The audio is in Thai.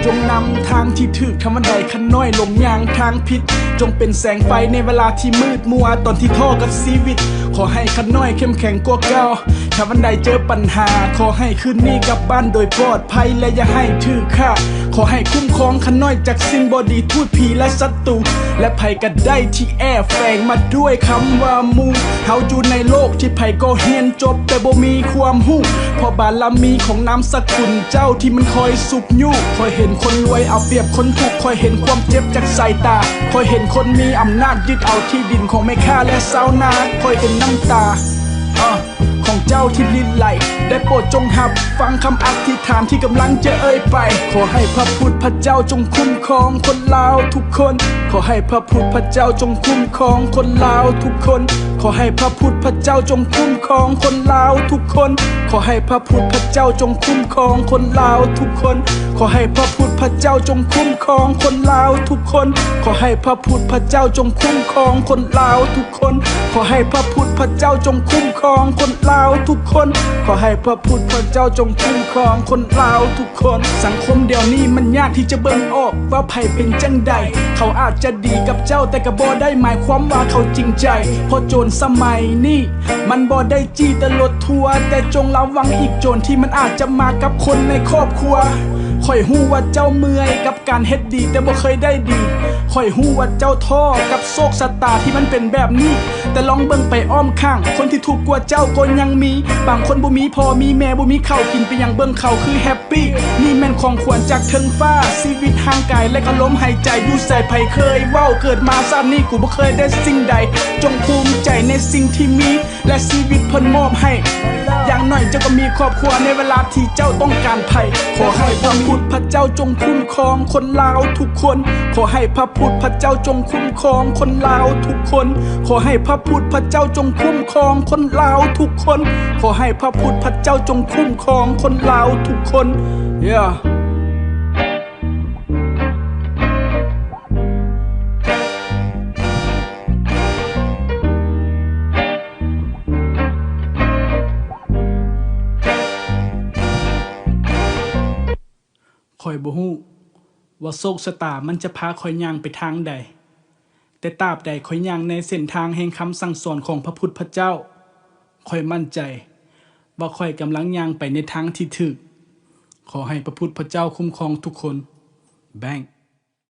จงนำทางที่ถูกคำวันใดขันน้อยลงยางทางผิดจงเป็นแสงไฟในเวลาที่มืดมัวตอนที่ท้อกับชีวิตขอให้ขันน้อยเข้มแข็งกว่าเก่าถ้าวันใดเจอปัญหาขอให้คืนนี้กลับบ้านโดยปลอดภัยและอย่าให้ถือค่าขอให้คุ้มครองขันน้อยจากสิ่งบอดีทูตผีและศัตรูและภัยกันได้ที่แอบแฝงมาด้วยคำว่ามูเฮาอยู่ในโลกที่ภัยก็เฮียนจบแต่บ่มีความหู้เพราะบารมีของน้ำสกุลเจ้าที่มันคอยสุกยู่คอยเห็นคนรวยเอาเปรียบคนถูกคอยเห็นความเจ็บจากสายตาคอยเห็นคนมีอำนาจยึดเอาที่ดินของแม่ค้าและชาวนาคอยเห็นน้ำตาของเจ้าที่ลิ้นไหลได้โปรดจงหับฟังคำอธิษฐานที่กำลังจะเอ่ยไปขอให้พระพุทธเจ้าจงคุ้มครองคนลาวทุกคนขอให้พระพุทธเจ้าจงคุ้มครองคนลาวทุกคนขอให้พระพุทธเจ้าจงคุ้มครองคนลาวทุกคนขอให้พระพุทธเจ้าจงคุ้มครองคนลาวทุกคนขอให้พระพุทธเจ้าจงคุ้มครองคนลาวทุกคนขอให้พระพุทธเจ้าจงคุ้มครองคนลาวทุกคนขอให้พระพุทธเจ้าจงคุ้มครองคนลาวทุกคนขอให้พระพุทธเจ้าจงคุ้มครองคนลาวทุกคนสังคมเดี๋ยวนี้มันยากที่จะเบิ่งออกว่าไผเป็นจังใดเขาอาจจะดีกับเจ้าแต่ก็บ่ได้หมายความว่าเขาจริงใจเพราะโจรสมัยนี้มันบ่ได้จี้แต่รถทัวร์แต่จงระวังอีกโจรที่มันอาจจะมากับคนในครอบครัวค่อยฮู้ว่าเจ้าเมื่อยกับการเฮ็ดดีแต่บ่เคยได้ดีค่อยฮู้ว่าเจ้าท้อกับโชคชะตาที่มันเป็นแบบนี้แต่ลองเบิ่งไปอ้อมข้างคนที่ถูกกว่าเจ้าก็ยังมีบางคนบ่มีพ่อมีแม่บ่มีข้าวกินไปยังเบิ่งเขาคือแฮปปี้นี่แม่นของขวัญจากเทิงฟ้าชีวิตห่างไกลและก็ลมหายใจอยู่ใส่ไผเคยเว้าเกิดมาชาตินี้กูบ่เคยได้สิ่งใดจงภูมิใจในสิ่งที่มีและชีวิตเพิ่นมอบให้อย่างน้อยเจ้าก็มีครอบครัวในเวลาที่เจ้าต้องการภัยขอให้พระพุทธเจ้าจงคุ้มครองคนลาวทุกคนขอให้พระพุทธเจ้าจงคุ้มครองคนลาวทุกคนขอให้พระพุทธเจ้าจงคุ้มครองคนลาวทุกคนขอให้พระพุทธเจ้าจงคุ้มครองคนลาวทุกคน yeahข่อยบ่ฮู้ว่าโชคชะตามันจะพาข่อยย่างไปทางใดแต่ตราบใดข่อยย่างในเส้นทางแห่งคำสั่งสอนของพระพุทธเจ้าข่อยมั่นใจว่าข่อยกำลังย่างไปในทางที่ถูกขอให้พระพุทธเจ้าคุ้มครองทุกคนแบงค์